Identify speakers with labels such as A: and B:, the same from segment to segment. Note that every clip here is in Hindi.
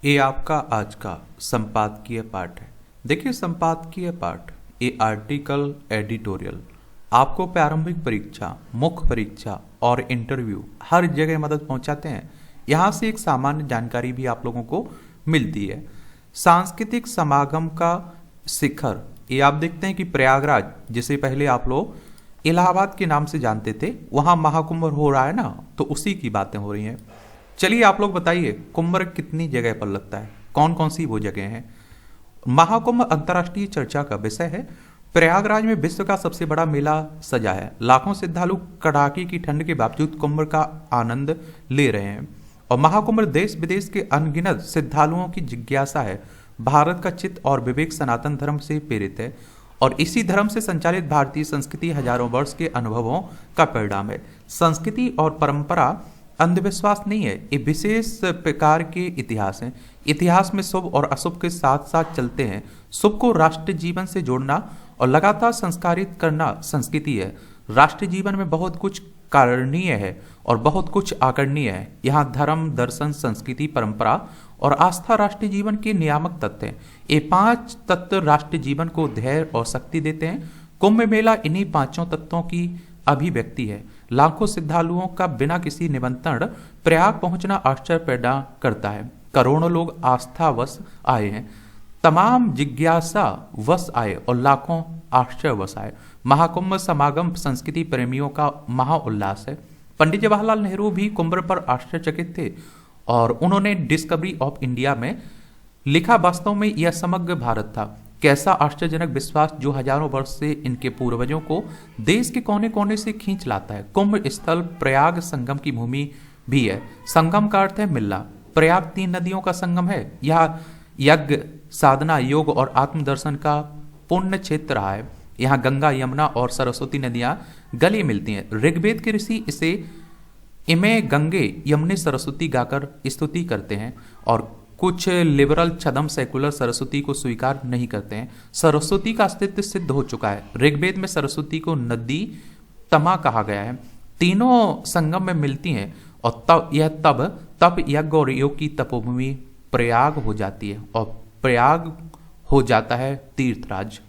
A: ये आपका आज का संपादकीय पाठ है। देखिए, संपादकीय पाठ ये आर्टिकल एडिटोरियल आपको प्रारंभिक परीक्षा, मुख्य परीक्षा और इंटरव्यू हर जगह मदद पहुंचाते हैं। यहाँ से एक सामान्य जानकारी भी आप लोगों को मिलती है। सांस्कृतिक समागम का शिखर, ये आप देखते हैं कि प्रयागराज, जिसे पहले आप लोग इलाहाबाद के नाम से जानते थे, वहाँ महाकुंभ हो रहा है ना, तो उसी की बातें हो रही हैं। चलिए आप लोग बताइए, कुंभ कितनी जगह पर लगता है, कौन कौन सी वो जगह हैं। महाकुंभ अंतर्राष्ट्रीय चर्चा का विषय है। प्रयागराज में विश्व का सबसे बड़ा मेला सजा है। लाखों श्रद्धालु कड़ाके की ठंड के बावजूद कुंभ का आनंद ले रहे हैं और महाकुंभ देश विदेश के अनगिनत श्रद्धालुओं की जिज्ञासा है। भारत का चित्त और विवेक सनातन धर्म से प्रेरित है और इसी धर्म से संचालित भारतीय संस्कृति हजारों वर्ष के अनुभवों का परिणाम है। संस्कृति और परंपरा अंधविश्वास नहीं है, ये विशेष प्रकार के इतिहास हैं। इतिहास में शुभ और अशुभ के साथ साथ चलते हैं। शुभ को राष्ट्र जीवन से जोड़ना और लगातार संस्कारित करना संस्कृति है। राष्ट्र जीवन में बहुत कुछ कारणीय है और बहुत कुछ आकरणीय है। यहाँ धर्म, दर्शन, संस्कृति, परंपरा और आस्था राष्ट्रीय जीवन के नियामक तत्व हैं। ये 5 तत्व राष्ट्रीय जीवन को धैर्य और शक्ति देते हैं। कुंभ मेला इन्हीं 5 तत्वों की अभिव्यक्ति है। लाखों श्रद्धालुओं का बिना किसी निमंत्रण प्रयाग पहुंचना आश्चर्य पैदा करता है। करोड़ों लोग आस्थावश आए हैं, तमाम जिज्ञासा वश आए और लाखों आश्चर्यवश आए। महाकुंभ समागम संस्कृति प्रेमियों का महाउल्लास है। पंडित जवाहरलाल नेहरू भी कुंभ पर आश्चर्यचकित थे और उन्होंने डिस्कवरी ऑफ इंडिया में लिखा, वास्तव में यह समग्र भारत था। कैसा आश्चर्यजनक विश्वास जो हजारों वर्ष से इनके पूर्वजों को देश के कोने कोने से खींच लाता है। कुंभ स्थल प्रयाग संगम की भूमि भी है। संगम का अर्थ है मिलना। प्रयाग 3 नदियों का संगम है। यह यज्ञ, साधना, योग और आत्मदर्शन का पुण्य क्षेत्र रहा है। यहाँ गंगा, यमुना और सरस्वती नदियां गले मिलती हैं। ऋग्वेद के ऋषि इसे इमे गंगे यमुने सरस्वती गाकर स्तुति करते हैं और कुछ लिबरल छदम सेकुलर सरस्वती को स्वीकार नहीं करते हैं। सरस्वती का अस्तित्व सिद्ध हो चुका है। ऋग्वेद में सरस्वती को नदी तमा कहा गया है। तीनों संगम में मिलती हैं और तब यज्ञ और योग की तपोभूमि प्रयाग हो जाती है और प्रयाग हो जाता है तीर्थराज।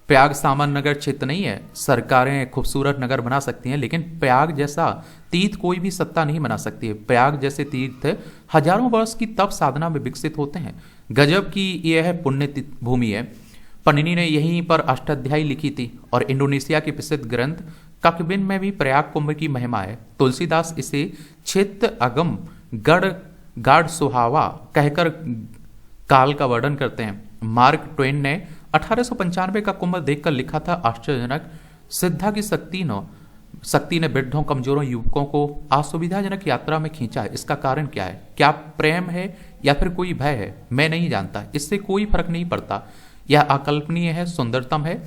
A: प्रयाग सामान्य नगर क्षेत्र नहीं है। सरकारें खूबसूरत नगर बना सकती हैं, लेकिन प्रयाग जैसा तीर्थ कोई भी सत्ता नहीं बना सकती है। प्रयाग जैसे तीर्थ हजारों वर्ष की तप साधना में विकसित होते हैं। गजब की यह पुण्य भूमि है। पन्निनी ने यहीं पर अष्टाध्यायी लिखी थी और इंडोनेशिया के प्रसिद्ध ग्रंथ ककबिन में भी प्रयाग कुंभ की महिमा है। तुलसीदास इसे क्षेत्र अगम गाढ़ सुहावा कहकर काल का वर्णन करते हैं। मार्क ट्वेन ने 1895 का कुंभ देखकर लिखा था, आश्चर्यजनक सिद्धा की शक्ति ने वृद्धों, कमजोरों, युवकों को असुविधाजनक यात्रा में खींचा है। इसका कारण क्या है? क्या प्रेम है या फिर कोई भय है? मैं नहीं जानता। इससे कोई फर्क नहीं पड़ता। यह अकल्पनीय है, सुंदरतम है।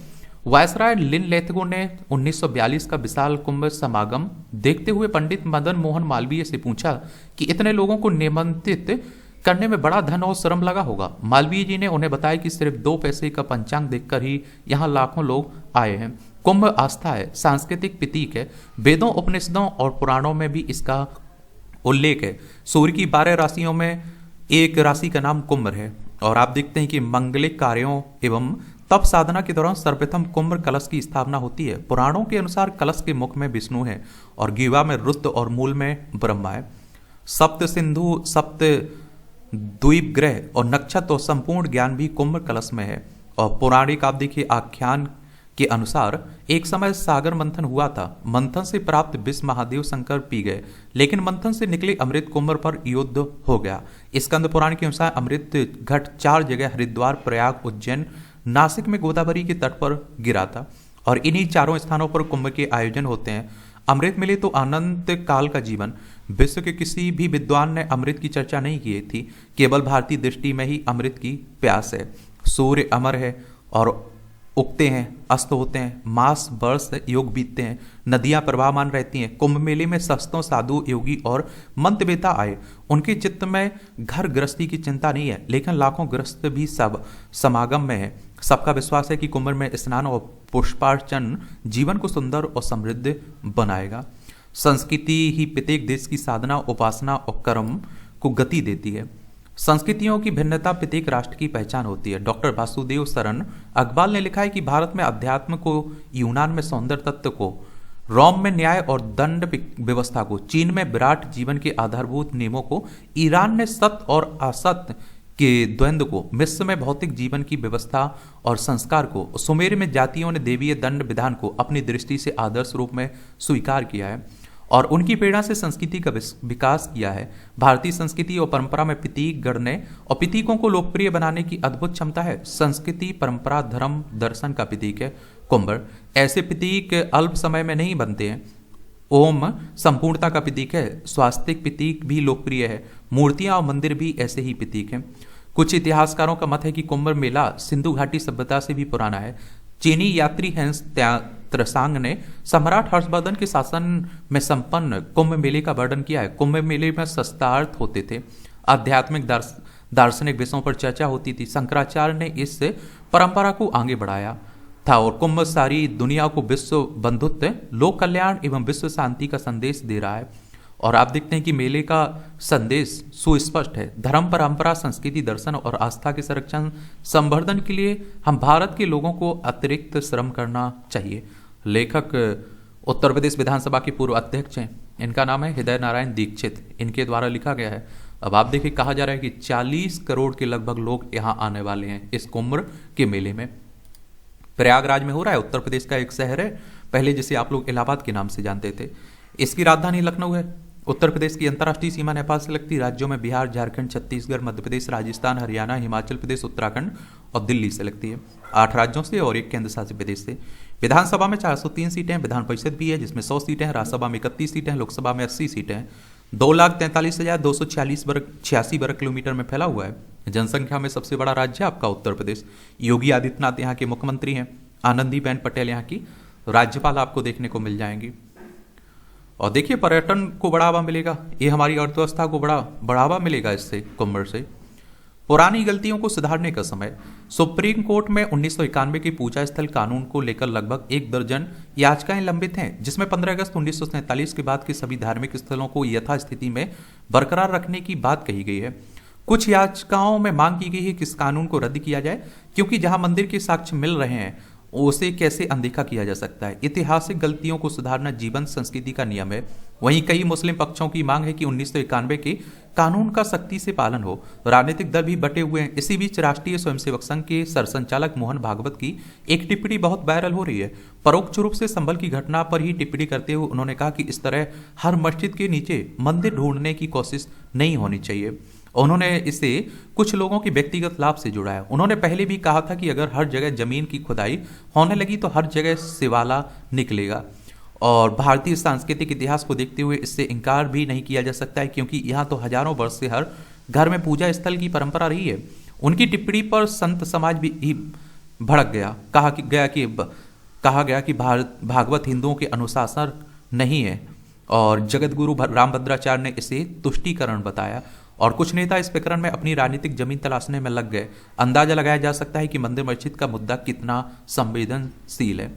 A: वायसराय लिन लेथगो ने 1942 का विशाल कुंभ समागम देखते हुए पंडित मदन मोहन मालवीय से पूछा कि इतने लोगों को निमंत्रित करने में बड़ा धन और श्रम लगा होगा। मालवीय जी ने उन्हें बताया कि सिर्फ 2 पैसे का पंचांग देखकर ही यहाँ लाखों लोग आए हैं। कुंभ आस्था है, सांस्कृतिक प्रतीक है। वेदों, उपनिषदों और पुराणों में भी इसका उल्लेख है। सूर्य की 12 राशियों में एक राशि का नाम कुंभ है और आप देखते हैं कि मंगलिक कार्यों एवं तप साधना के दौरान सर्वप्रथम कुंभ कलश की स्थापना होती है। पुराणों के अनुसार कलश के मुख में विष्णु है और ग्रीवा में रुद्र और मूल में ब्रह्मा है। सप्त सिंधु, सप्त द्वीप ग्रह और नक्षत्र और संपूर्ण ज्ञान भी कुंभ कलश में है। और पौराणिक आप देखिए आख्यान के अनुसार एक समय सागर मंथन हुआ था। मंथन से प्राप्त विष महादेव शंकर पी गए, लेकिन मंथन से निकले अमृत कुंभ पर युद्ध हो गया। स्कंद पुराण के अनुसार अमृत घट 4 जगह हरिद्वार, प्रयाग, उज्जैन, नासिक में गोदावरी के तट पर गिरा था और इन्हीं 4 स्थानों पर कुंभ के आयोजन होते हैं। अमृत मिले तो अनंत काल का जीवन। विश्व के किसी भी विद्वान ने अमृत की चर्चा नहीं की थी। केवल भारतीय दृष्टि में ही अमृत की प्यास है। सूर्य अमर है और उगते हैं, अस्त होते हैं, मास वर्ष योग बीतते हैं, नदियां प्रवाहमान रहती हैं। कुंभ मेले में सस्तों, साधु, योगी और मंत्रवेता आए। उनके चित्त में घर गृहस्थी की चिंता नहीं है, लेकिन लाखों गृहस्थ भी सब समागम में है। सबका विश्वास है कि कुंभ में स्नान और पुष्पार्चन जीवन को सुंदर और समृद्ध बनाएगा। संस्कृति ही प्रत्येक देश की साधना, उपासना और कर्म को गति देती है। संस्कृतियों की भिन्नता प्रत्येक राष्ट्र की पहचान होती है। डॉक्टर वासुदेव सरन अकबाल ने लिखा है कि भारत में अध्यात्म को, यूनान में सौंदर्य तत्व को, रोम में न्याय और दंड व्यवस्था को, चीन में विराट जीवन के आधारभूत नियमों को, ईरान ने सत्य और असत्य के द्वंद्व को, मिस्र में भौतिक जीवन की व्यवस्था और संस्कार को, सुमेर में जातियों ने देवीय दंड विधान को अपनी दृष्टि से आदर्श रूप में स्वीकार किया है और उनकी प्रेरणा से संस्कृति का विकास किया है। भारतीय संस्कृति और परंपरा में प्रतीक गढ़ने और प्रतीकों को लोकप्रिय बनाने की अद्भुत क्षमता है। संस्कृति, परंपरा, धर्म, दर्शन का प्रतीक है कुंभ। ऐसे प्रतीक अल्प समय में नहीं बनते हैं। ओम संपूर्णता का प्रतीक है। स्वास्तिक प्रतीक भी लोकप्रिय है। मूर्तियां और मंदिर भी ऐसे ही प्रतीक हैं। कुछ इतिहासकारों का मत है कि कुंभ मेला सिंधु घाटी सभ्यता से भी पुराना है। चीनी यात्री हैंस त्रसांग ने सम्राट हर्षवर्धन के शासन में संपन्न कुंभ मेले का वर्णन किया है। कुंभ मेले में शस्त्रार्थ होते थे, आध्यात्मिक दार्शनिक विषयों पर चर्चा होती थी। शंकराचार्य ने इस परंपरा को आगे बढ़ाया था और कुंभ सारी दुनिया को विश्व बंधुत्व, लोक कल्याण एवं विश्व शांति का संदेश दे रहा है। और आप देखते हैं कि मेले का संदेश सुस्पष्ट है। धर्म, परंपरा, संस्कृति, दर्शन और आस्था के संरक्षण संवर्धन के लिए हम भारत के लोगों को अतिरिक्त श्रम करना चाहिए। लेखक उत्तर प्रदेश विधानसभा के पूर्व अध्यक्ष हैं, इनका नाम है हृदय नारायण दीक्षित, इनके द्वारा लिखा गया है। अब आप देखिए, कहा जा रहा है कि 40 करोड़ के लगभग लोग यहाँ आने वाले हैं इस कुंभ के मेले में। प्रयागराज में हो रहा है, उत्तर प्रदेश का एक शहर है, पहले जिसे आप लोग इलाहाबाद के नाम से जानते थे। इसकी राजधानी लखनऊ है। उत्तर प्रदेश की अंतर्राष्ट्रीय सीमा नेपाल से लगती राज्यों में बिहार, झारखंड, छत्तीसगढ़, मध्य प्रदेश, राजस्थान, हरियाणा, हिमाचल प्रदेश, उत्तराखंड और दिल्ली से लगती है। 8 राज्यों से और 1 केंद्र शासित प्रदेश से। विधानसभा में 403 सीटें हैं, विधान परिषद भी है जिसमें 100 सीटें हैं, राज्यसभा में 31 सीटें हैं, लोकसभा में 80 सीटें हैं। 2,43,286 वर्ग किलोमीटर में फैला हुआ है। जनसंख्या में सबसे बड़ा राज्य है आपका उत्तर प्रदेश। योगी आदित्यनाथ यहाँ के मुख्यमंत्री हैं। आनंदीबेन पटेल यहाँ की राज्यपाल आपको देखने को मिल जाएंगी। और देखिए, पर्यटन को बढ़ावा मिलेगा, ये हमारी अर्थव्यवस्था को बढ़ावा मिलेगा इससे, कुंभ से। पुरानी गलतियों को सुधारने का समय। सुप्रीम कोर्ट में 1991 के पूजा स्थल कानून को लेकर लगभग 1 दर्जन याचिकाएं लंबित हैं, जिसमें 15 अगस्त 1947 के बाद के सभी धार्मिक स्थलों को यथास्थिति में बरकरार रखने की बात कही गई है। कुछ याचिकाओं में मांग की गई है कि इस कानून को रद्द किया जाए, क्योंकि जहां मंदिर के साक्ष्य मिल रहे हैं उसे कैसे अनदेखा किया जा सकता है। ऐतिहासिक गलतियों को सुधारना जीवन संस्कृति का नियम है। वहीं कई मुस्लिम पक्षों की मांग है कि 1991 के कानून का सख्ती से पालन हो। राजनीतिक दल भी बटे हुए हैं। इसी बीच राष्ट्रीय स्वयंसेवक संघ के सरसंचालक मोहन भागवत की एक टिप्पणी बहुत वायरल हो रही है। परोक्ष रूप से संभल की घटना पर ही टिप्पणी करते हुए उन्होंने कहा कि इस तरह हर मस्जिद के नीचे मंदिर ढूंढने की कोशिश नहीं होनी चाहिए। उन्होंने इसे कुछ लोगों के व्यक्तिगत लाभ से जुड़ा है। उन्होंने पहले भी कहा था कि अगर हर जगह जमीन की खुदाई होने लगी तो हर जगह शिवाला निकलेगा। और भारतीय सांस्कृतिक इतिहास को देखते हुए इससे इनकार भी नहीं किया जा सकता है, क्योंकि यहाँ तो हजारों वर्ष से हर घर में पूजा स्थल की परंपरा रही है। उनकी टिप्पणी पर संत समाज भी भड़क गया। कहा गया कि भागवत हिंदुओं के अनुशासन नहीं है और जगत गुरु रामभद्राचार्य ने इसे तुष्टीकरण बताया। और कुछ नेता इस प्रकरण में अपनी राजनीतिक जमीन तलाशने में लग गए। अंदाजा लगाया जा सकता है कि मंदिर मस्जिद का मुद्दा कितना संवेदनशील है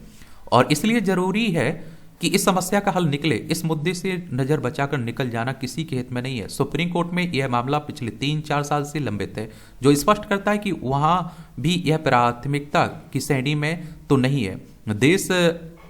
A: और इसलिए जरूरी है कि इस समस्या का हल निकले। इस मुद्दे से नजर बचाकर निकल जाना किसी के हित में नहीं है। सुप्रीम कोर्ट में यह मामला पिछले 3-4 साल से लंबित है, जो स्पष्ट करता है कि वहां भी यह प्राथमिकता की श्रेणी में तो नहीं है। देश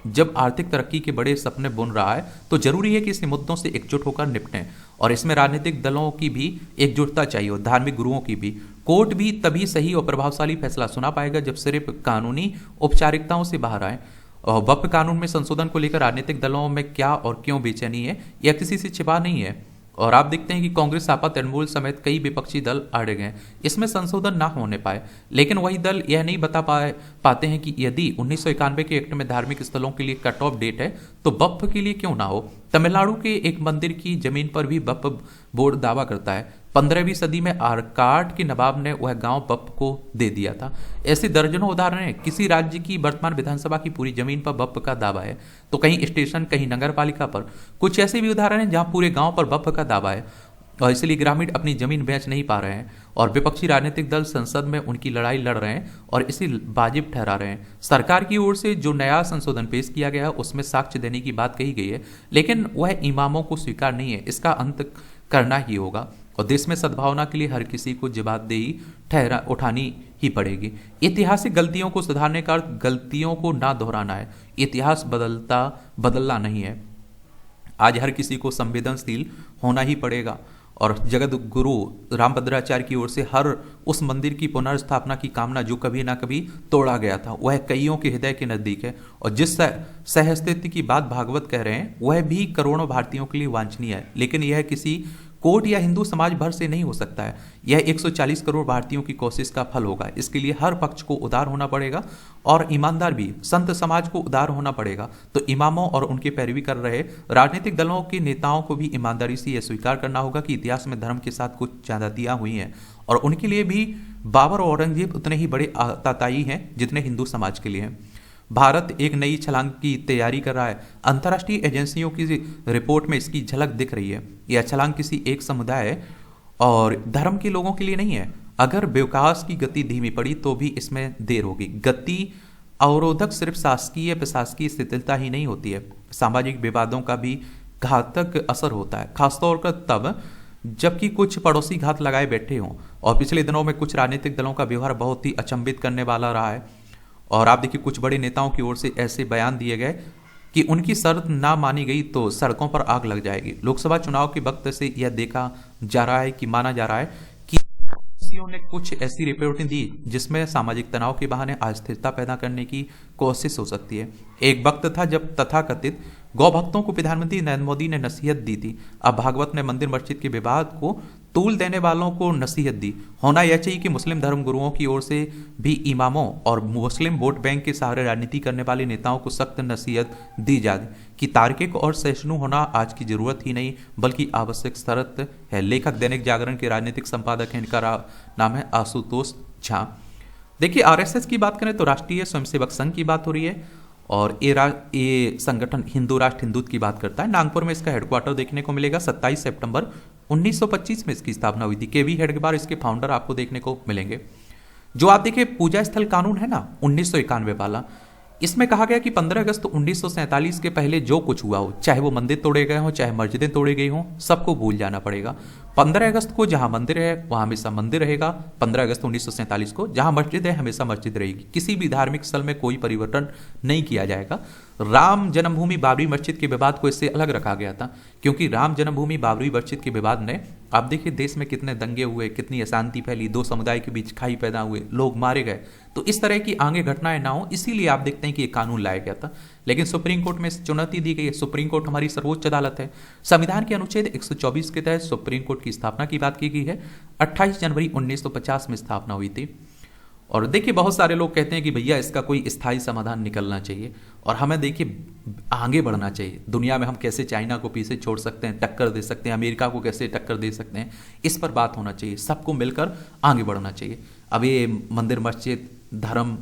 A: जब आर्थिक तरक्की के बड़े सपने बुन रहा है तो जरूरी है कि इस मुद्दों से एकजुट होकर निपटें और इसमें राजनीतिक दलों की भी एकजुटता चाहिए और धार्मिक गुरुओं की भी। कोर्ट भी तभी सही और प्रभावशाली फैसला सुना पाएगा जब सिर्फ कानूनी औपचारिकताओं से बाहर आए। और वक्फ कानून में संशोधन को लेकर राजनीतिक दलों में क्या और क्यों बेचैनी है, यह किसी से छिपा नहीं है। और आप देखते हैं कि कांग्रेस, सपा, तृणमूल समेत कई विपक्षी दल अड़े गए इसमें संशोधन ना होने पाए। लेकिन वही दल यह नहीं बता पाते हैं कि यदि 1991 के एक्ट में धार्मिक स्थलों के लिए कट ऑफ डेट है तो वक्फ के लिए क्यों ना हो। तमिलनाडु के एक मंदिर की जमीन पर भी वक्फ बोर्ड दावा करता है। 15वीं सदी में आरकाट के नवाब ने वह गांव वक्फ को दे दिया था। ऐसे दर्जनों उदाहरण हैं। किसी राज्य की वर्तमान विधानसभा की पूरी जमीन पर वक्फ का दावा है तो कहीं स्टेशन, कहीं नगर पालिका पर। कुछ ऐसे भी उदाहरण हैं जहां पूरे गांव पर वक्फ का दावा है और इसलिए ग्रामीण अपनी जमीन बेच नहीं पा रहे हैं और विपक्षी राजनीतिक दल संसद में उनकी लड़ाई लड़ रहे हैं और इसे वाजिब ठहरा रहे हैं। सरकार की ओर से जो नया संशोधन पेश किया गया है उसमें साक्ष्य देने की बात कही गई है, लेकिन वह इमामों को स्वीकार नहीं है। इसका अंत करना ही होगा। और देश में सद्भावना के लिए हर किसी को जवाबदेही ठहरा उठानी ही पड़ेगी। ऐतिहासिक गलतियों को सुधारने का अर्थ गलतियों को ना दोहराना है, इतिहास बदलना नहीं है। आज हर किसी को संवेदनशील होना ही पड़ेगा और जगत गुरु रामभद्राचार्य की ओर से हर उस मंदिर की पुनर्स्थापना की कामना जो कभी ना कभी तोड़ा गया था, वह कईयों के हृदय के नजदीक है। और जिस सहअस्तित्व की बात भागवत कह रहे हैं वह भी करोड़ों भारतीयों के लिए वांछनीय है, लेकिन यह किसी कोर्ट या हिंदू समाज भर से नहीं हो सकता है। यह 140 करोड़ भारतीयों की कोशिश का फल होगा। इसके लिए हर पक्ष को उदार होना पड़ेगा और ईमानदार भी। संत समाज को उदार होना पड़ेगा तो इमामों और उनके पैरवी कर रहे राजनीतिक दलों के नेताओं को भी ईमानदारी से यह स्वीकार करना होगा कि इतिहास में धर्म के साथ कुछ ज्यादतियां हुई हैं और उनके लिए भी बाबर और औरंगजेब उतने ही बड़े आताताई हैं जितने हिंदू समाज के लिए हैं। भारत एक नई छलांग की तैयारी कर रहा है। अंतर्राष्ट्रीय एजेंसियों की रिपोर्ट में इसकी झलक दिख रही है। यह छलांग किसी एक समुदाय और धर्म के लोगों के लिए नहीं है। अगर विकास की गति धीमी पड़ी तो भी इसमें देर होगी। गति अवरोधक सिर्फ शासकीय प्रशासकीय शिथिलता ही नहीं होती है, सामाजिक विवादों का भी घातक असर होता है, खासतौर पर तब जबकि कुछ पड़ोसी घात लगाए बैठे हों। और पिछले दिनों में कुछ राजनीतिक दलों का व्यवहार बहुत ही अचंभित करने वाला रहा है। और आप देखिए कुछ बड़े नेताओं की ओर से ऐसे बयान दिए गए कि उनकी शर्त ना मानी गई तो सड़कों पर आग लग जाएगी। लोकसभा चुनाव के वक्त से यह देखा जा रहा है कि माना जा रहा है कि एजेंसियों ने कुछ ऐसी रिपोर्टें दी जिसमें सामाजिक तनाव के बहाने अस्थिरता पैदा करने की कोशिश हो सकती है। एक वक्त था जब तथाकथित गौ भक्तों को प्रधानमंत्री नरेंद्र मोदी ने नसीहत दी थी। अब भागवत ने मंदिर मस्जिद के विवाद को तूल देने वालों को नसीहत दी। होना यह चाहिए कि मुस्लिम धर्म गुरुओं की ओर से भी इमामों और मुस्लिम वोट बैंक के सहारे राजनीति करने वाले नेताओं को सख्त नसीहत दी जाए कि तार्किक और सहिष्णु होना आज की जरूरत ही नहीं बल्कि आवश्यक शर्त है। लेखक दैनिक जागरण के राजनीतिक संपादक हैं, इनका नाम है आशुतोष झा। देखिए आरएसएस की बात करें तो राष्ट्रीय स्वयंसेवक संघ की बात हो रही है और ये संगठन हिंदू राष्ट्र हिंदूत्व की बात करता है। नागपुर में इसका हेडक्वार्टर देखने को मिलेगा। 27 सितंबर 1925 में इसकी स्थापना हुई थी। केवी हेडगेवार इसके फाउंडर आपको देखने को मिलेंगे। जो आप देखिए पूजा स्थल कानून है ना 1991 वाला, इसमें कहा गया कि 15 अगस्त 1947 के पहले जो कुछ हुआ हो, चाहे वो मंदिर तोड़े गए हों चाहे मस्जिदें तोड़ी गई हों, सबको भूल जाना पड़ेगा। 15 अगस्त को जहां मंदिर है वहां हमेशा मंदिर रहेगा। 15 अगस्त 1947 को जहां मस्जिद है हमेशा मस्जिद रहेगी। किसी भी धार्मिक स्थल में कोई परिवर्तन नहीं किया जाएगा। राम जन्मभूमि बाबरी मस्जिद के विवाद को इससे अलग रखा गया था क्योंकि राम जन्मभूमि बाबरी मस्जिद के विवाद ने, आप देखिए देश में कितने दंगे हुए, कितनी अशांति फैली, दो समुदाय के बीच खाई पैदा हुए, लोग मारे गए। तो इस तरह की आगे घटनाएं ना हो इसीलिए आप देखते हैं कि ये कानून लाया गया था। लेकिन सुप्रीम कोर्ट में चुनौती दी गई है। सुप्रीम कोर्ट हमारी सर्वोच्च अदालत है। संविधान के अनुच्छेद 124 के तहत सुप्रीम कोर्ट की स्थापना की बात की गई है। 28 जनवरी 1950 में स्थापना हुई थी। और देखिए बहुत सारे लोग कहते हैं कि भैया इसका कोई स्थायी समाधान निकलना चाहिए और हमें देखिए आगे बढ़ना चाहिए। दुनिया में हम कैसे चाइना को पीछे छोड़ सकते हैं, टक्कर दे सकते हैं, अमेरिका को कैसे टक्कर दे सकते हैं, इस पर बात होना चाहिए। सबको मिलकर आगे बढ़ना चाहिए। अब ये मंदिर मस्जिद धर्म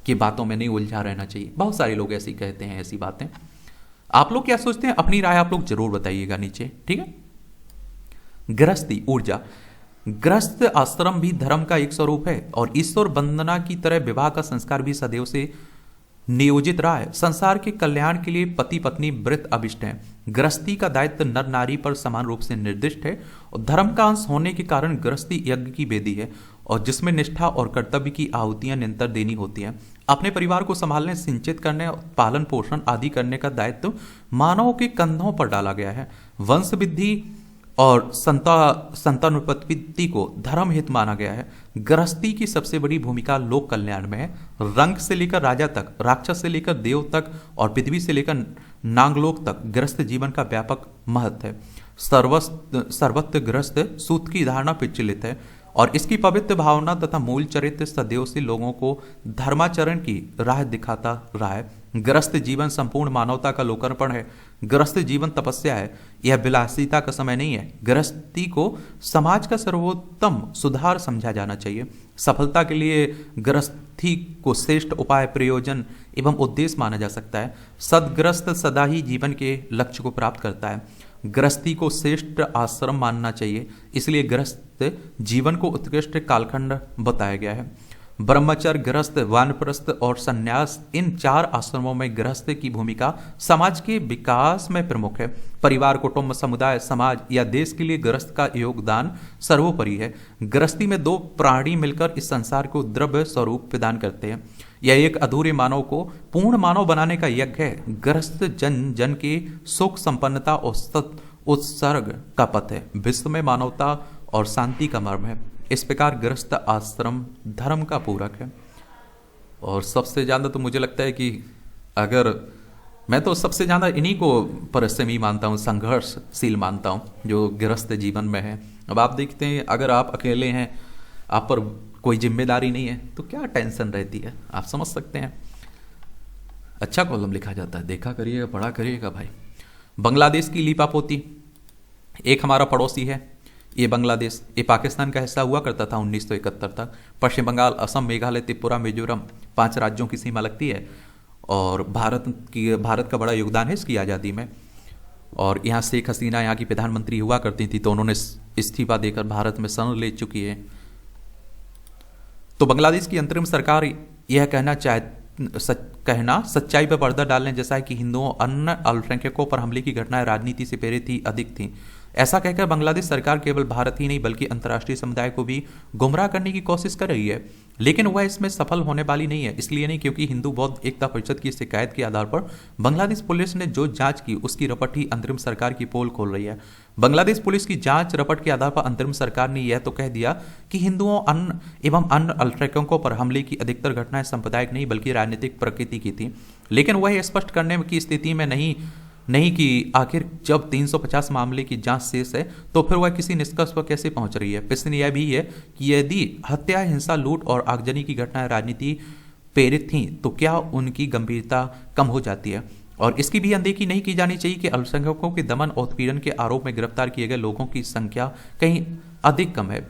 A: की बातों में नहीं उलझा रहना चाहिए। बहुत सारे लोग ऐसे कहते हैं ऐसी बातें। आप लोग क्या सोचते हैं? अपनी राय आप लोग जरूर बताइएगा नीचे, ठीक है। गृहस्थी ऊर्जा। गृहस्थ आश्रम भी धर्म का एक स्वरूप है और ईश्वर वंदना की तरह विवाह का संस्कार भी सदैव से नियोजित रहा है। संसार के कल्याण के लिए पति पत्नी व्रत अभिष्ट है। गृहस्थी का दायित्व नर नारी पर समान रूप से निर्दिष्ट है और धर्म का अंश होने के कारण गृहस्थी यज्ञ की वेदी है और जिसमें निष्ठा और कर्तव्य की आहुतियां निरंतर देनी होती हैं। अपने परिवार को संभालने, सिंचित करने, पालन पोषण आदि करने का दायित्व मानव के कंधों पर डाला गया है। वंश वृद्धि और संतानोत्पत्ति को धर्म हित माना गया है। गृहस्थी की सबसे बड़ी भूमिका लोक कल्याण में है। रंक से लेकर राजा तक, राक्षस से लेकर देव तक और पृथ्वी से लेकर नागलोक तक गृहस्थ जीवन का व्यापक महत्व है। सर्वत्र गृहस्थ सूत की धारणा प्रचलित है और इसकी पवित्र भावना तथा मूल चरित्र सदैव से लोगों को धर्माचरण की राह दिखाता रहा है। गृहस्थ जीवन संपूर्ण मानवता का लोकार्पण है। गृहस्थ जीवन तपस्या है, यह विलासिता का समय नहीं है। गृहस्थी को समाज का सर्वोत्तम सुधार समझा जाना चाहिए। सफलता के लिए गृहस्थी को श्रेष्ठ उपाय, प्रयोजन एवं उद्देश्य माना जा सकता है। सदगृहस्थ सदा ही जीवन के लक्ष्य को प्राप्त करता है। गृहस्थी को श्रेष्ठ आश्रम मानना चाहिए, इसलिए गृहस्थ जीवन को उत्कृष्ट कालखंड बताया गया है। ब्रह्मचर्य, गृहस्थ, वानप्रस्थ और संन्यास, इन 4 आश्रमों में गृहस्थ की भूमिका समाज के विकास में प्रमुख है। परिवार, कुटुंब, समुदाय, समाज या देश के लिए गृहस्थ का योगदान सर्वोपरि है। गृहस्थी में 2 प्राणी मिलकर इस संसार को द्रव्य स्वरूप प्रदान करते हैं। यह एक अधूरे मानव को पूर्ण मानव बनाने का यज्ञ है। गृहस्थ जन जन के सुख, संपन्नता और उत्सर्ग का पथ है। विश्व में मानवता और शांति का मर्म है। इस प्रकार गृहस्थ आश्रम धर्म का पूरक है। और सबसे ज़्यादा तो मुझे लगता है कि अगर मैं तो सबसे ज़्यादा इन्हीं को परिश्रमी मानता हूँ, संघर्षशील मानता हूँ, जो गृहस्थ जीवन में है। अब आप देखते हैं, अगर आप अकेले हैं, आप पर कोई जिम्मेदारी नहीं है, तो क्या टेंशन रहती है, आप समझ सकते हैं। अच्छा कॉलम लिखा जाता है, देखा करिएगा, पढ़ा करिएगा भाई। बांग्लादेश की लीपापोती, एक हमारा पड़ोसी है ये बांग्लादेश। ये पाकिस्तान का हिस्सा हुआ करता था 1971 तक। पश्चिम बंगाल, असम, मेघालय, त्रिपुरा, मिजोरम 5 राज्यों की सीमा लगती है। और भारत का बड़ा योगदान है इसकी आज़ादी में। और यहाँ शेख हसीना यहाँ की प्रधानमंत्री हुआ करती थी, तो उन्होंने इस्तीफा देकर भारत में शरण ले चुकी है। तो बांग्लादेश की अंतरिम सरकार यह कहना सच्चाई पर पर्दा डालने जैसा है कि हिंदुओं, अन्य अल्पसंख्यकों पर हमले की घटनाएं राजनीति से प्रेरित ही अधिक थीं। ऐसा कहकर बांग्लादेश सरकार केवल भारत ही नहीं बल्कि अंतर्राष्ट्रीय समुदाय को भी गुमराह करने की कोशिश कर रही है, लेकिन वह इसमें सफल होने वाली नहीं है। इसलिए नहीं क्योंकि हिंदू बौद्ध एकता परिषद की शिकायत के आधार पर बांग्लादेश पुलिस ने जो जांच की उसकी रपट ही अंतरिम सरकार की पोल खोल रही है। बांग्लादेश पुलिस की जांच रपट के आधार पर अंतरिम सरकार ने यह तो कह दिया कि हिंदुओं एवं अन्य अल्पसंख्यकों पर हमले की अधिकतर घटनाएं सांप्रदायिक नहीं बल्कि राजनीतिक प्रकृति की थी, लेकिन वह स्पष्ट करने की स्थिति में नहीं कि आखिर जब 350 मामले की जांच शेष है तो फिर वह किसी निष्कर्ष पर कैसे पहुंच रही है। प्रश्न यह भी है कि यदि हत्या, हिंसा, लूट और आगजनी की घटनाएं राजनीति प्रेरित थीं तो क्या उनकी गंभीरता कम हो जाती है। और इसकी भी अनदेखी नहीं की जानी चाहिए कि अल्पसंख्यकों के दमन और उत्पीड़न के आरोप में गिरफ्तार किए गए लोगों की संख्या कहीं अधिक कम है।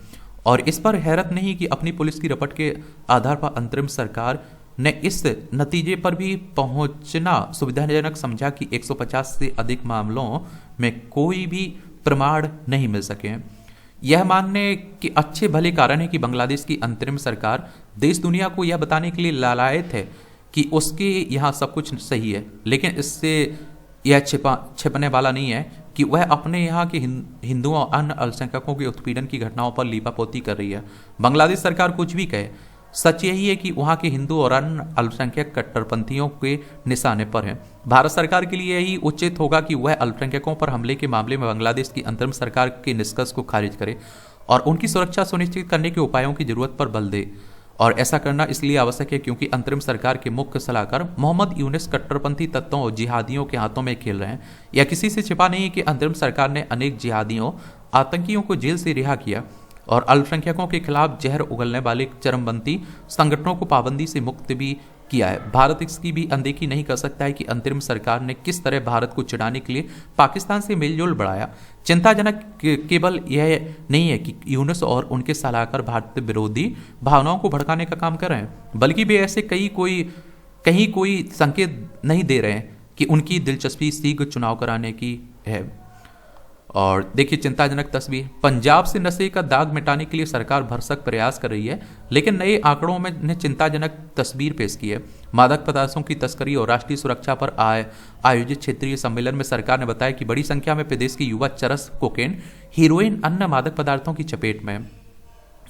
A: और इस पर हैरत नहीं कि अपनी पुलिस की रपट के आधार पर अंतरिम सरकार ने इस नतीजे पर भी पहुंचना सुविधाजनक समझा कि 150 से अधिक मामलों में कोई भी प्रमाण नहीं मिल सके। यह मानने के अच्छे भले कारण है कि बांग्लादेश की अंतरिम सरकार देश दुनिया को यह बताने के लिए लालायत है कि उसके यहाँ सब कुछ सही है, लेकिन इससे यह छिपने वाला नहीं है कि वह अपने यहाँ के हिंदुओं और अन्य अल्पसंख्यकों के उत्पीड़न की घटनाओं पर लीपापोती कर रही है। बांग्लादेश सरकार कुछ भी कहे, सच यही है कि वहाँ के हिंदू और अन्य अल्पसंख्यक कट्टरपंथियों के निशाने पर हैं। भारत सरकार के लिए यही उचित होगा कि वह अल्पसंख्यकों पर हमले के मामले में बांग्लादेश की अंतरिम सरकार के निष्कर्ष को खारिज करे और उनकी सुरक्षा सुनिश्चित करने के उपायों की जरूरत पर बल दे। और ऐसा करना इसलिए आवश्यक है क्योंकि अंतरिम सरकार के मुख्य सलाहकार मोहम्मद यूनुस कट्टरपंथी तत्वों और जिहादियों के हाथों में खेल रहे हैं। यह किसी से छिपा नहीं है कि अंतरिम सरकार ने अनेक जिहादियों, आतंकियों को जेल से रिहा किया और अल्पसंख्यकों के खिलाफ जहर उगलने वाले चरमपंथी संगठनों को पाबंदी से मुक्त भी किया है। भारत इसकी भी अनदेखी नहीं कर सकता है कि अंतरिम सरकार ने किस तरह भारत को चिढ़ाने के लिए पाकिस्तान से मेलजोल बढ़ाया। चिंताजनक केवल यह नहीं है कि यूनुस और उनके सलाहकार भारत विरोधी भावनाओं को भड़काने का काम कर रहे हैं, बल्कि वे ऐसे कहीं कोई संकेत नहीं दे रहे हैं कि उनकी दिलचस्पी शीघ्र चुनाव कराने की है। और देखिए चिंताजनक तस्वीर, पंजाब से नशे का दाग मिटाने के लिए सरकार भरसक प्रयास कर रही है, लेकिन नए आंकड़ों में ने चिंताजनक तस्वीर पेश की है। मादक पदार्थों की तस्करी और राष्ट्रीय सुरक्षा पर आयोजित क्षेत्रीय सम्मेलन में सरकार ने बताया कि बड़ी संख्या में प्रदेश के युवा चरस, कोकेन, हीरोइन, अन्य मादक पदार्थों की चपेट में।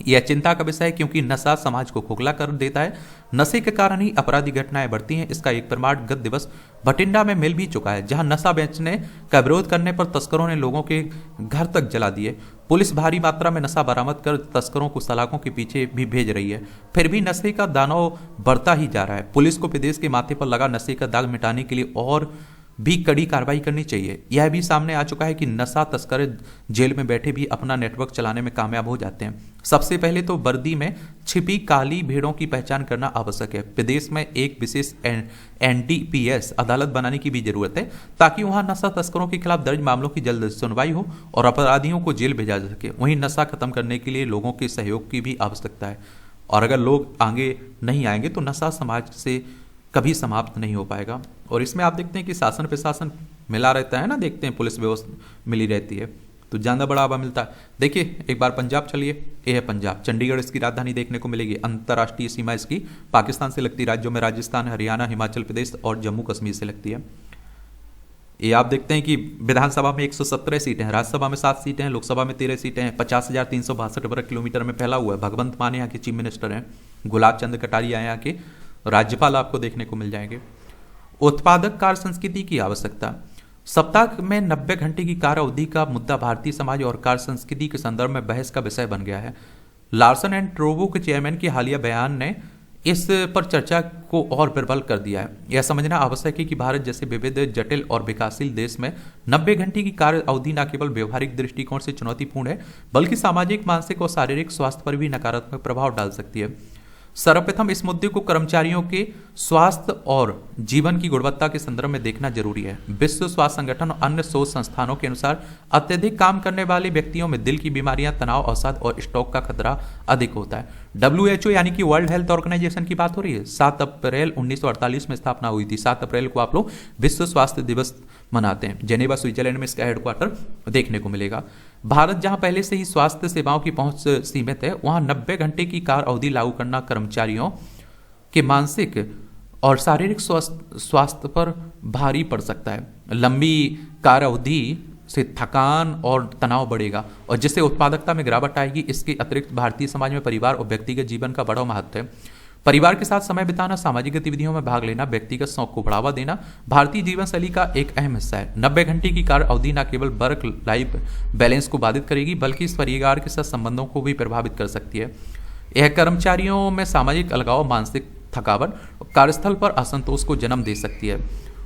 A: यह चिंता का विषय है क्योंकि नशा समाज को खोखला कर देता है। नशे के कारण ही अपराधी घटनाएं बढ़ती हैं। इसका एक प्रमाण गत दिवस भटिंडा में मिल भी चुका है, जहां नशा बेचने का विरोध करने पर तस्करों ने लोगों के घर तक जला दिए। पुलिस भारी मात्रा में नशा बरामद कर तस्करों को सलाखों के पीछे भी भेज रही है, फिर भी नशे का दानव बढ़ता ही जा रहा है। पुलिस को प्रदेश के माथे पर लगा नशे का दाग मिटाने के लिए और भी कड़ी कार्रवाई करनी चाहिए। यह भी सामने आ चुका है कि नशा तस्कर जेल में बैठे भी अपना नेटवर्क चलाने में कामयाब हो जाते हैं। सबसे पहले तो वर्दी में छिपी काली भीड़ों की पहचान करना आवश्यक है। प्रदेश में एक विशेष NDPS अदालत बनाने की भी जरूरत है ताकि वहां नशा तस्करों के खिलाफ दर्ज मामलों की जल्द सुनवाई हो और अपराधियों को जेल भेजा जा सके। वहीं नशा खत्म करने के लिए लोगों के सहयोग की भी आवश्यकता है, और अगर लोग आगे नहीं आएंगे तो नशा समाज से कभी समाप्त नहीं हो पाएगा। और इसमें आप देखते हैं कि शासन प्रशासन मिला रहता है ना, देखते हैं पुलिस व्यवस्था मिली रहती है। तो ज़्यादा बढ़ावा मिलता है। देखिए एक बार पंजाब चलिए, ये है पंजाब, चंडीगढ़ इसकी राजधानी देखने को मिलेगी। अंतर्राष्ट्रीय सीमा इसकी पाकिस्तान से लगती राज्यों में राजस्थान, हरियाणा, हिमाचल प्रदेश और जम्मू कश्मीर से लगती है। ये आप देखते हैं कि विधानसभा में 117 सीटें हैं, राज्यसभा में 7 सीटें हैं, लोकसभा में 13 सीटें हैं, 50,362 वर्ग किलोमीटर में फैला हुआ है। भगवंत मान यहाँ के चीफ मिनिस्टर हैं, गुलाब चंद कटारिया यहाँ के राज्यपाल आपको देखने को मिल जाएंगे। उत्पादक कार्य संस्कृति की आवश्यकता, सप्ताह में 90 घंटे की कार्य अवधि का मुद्दा भारतीय समाज और कार्य संस्कृति के संदर्भ में बहस का विषय बन गया है। लार्सन एंड टोब्रो के चेयरमैन के हालिया बयान ने इस पर चर्चा को और प्रबल कर दिया है। यह समझना आवश्यक है कि भारत जैसे विविध, जटिल और विकासशील देश में 90 घंटे की कार्य अवधि न केवल व्यवहारिक दृष्टिकोण से चुनौतीपूर्ण है, बल्कि सामाजिक, मानसिक और शारीरिक स्वास्थ्य पर भी नकारात्मक प्रभाव डाल सकती है। सर्वप्रथम इस मुद्दे को कर्मचारियों के स्वास्थ्य और जीवन की गुणवत्ता के संदर्भ में देखना जरूरी है। विश्व स्वास्थ्य संगठन और अन्य शोध संस्थानों के अनुसार अत्यधिक काम करने वाले व्यक्तियों में दिल की बीमारियां, तनाव, अवसाद और स्ट्रोक का खतरा अधिक होता है। WHO यानी कि वर्ल्ड हेल्थ ऑर्गेनाइजेशन की बात हो रही है। 7 अप्रैल 1948 में स्थापना हुई थी। 7 अप्रैल को आप लोग विश्व स्वास्थ्य दिवस मनाते हैं। जेनेवा स्विट्जरलैंड में इसका हेडक्वार्टर देखने को मिलेगा। भारत जहां पहले से ही स्वास्थ्य सेवाओं की पहुंच सीमित है, वहां 90 घंटे की कार्य अवधि लागू करना कर्मचारियों के मानसिक और शारीरिक स्वास्थ्य पर भारी पड़ सकता है। लंबी कार्य अवधि से थकान और तनाव बढ़ेगा और जिससे उत्पादकता में गिरावट आएगी। इसके अतिरिक्त भारतीय समाज में परिवार और व्यक्तिगत जीवन का बड़ा महत्व है। परिवार के साथ समय बिताना, सामाजिक गतिविधियों में भाग लेना, व्यक्तिगत शौक को बढ़ावा देना भारतीय जीवन शैली का एक अहम हिस्सा है। 90 घंटे की कार्य अवधि न केवल वर्क लाइफ बैलेंस को बाधित करेगी, बल्कि इस परिवार के साथ संबंधों को भी प्रभावित कर सकती है। यह कर्मचारियों में सामाजिक अलगाव, मानसिक थकावट, कार्यस्थल पर असंतोष को जन्म दे सकती है।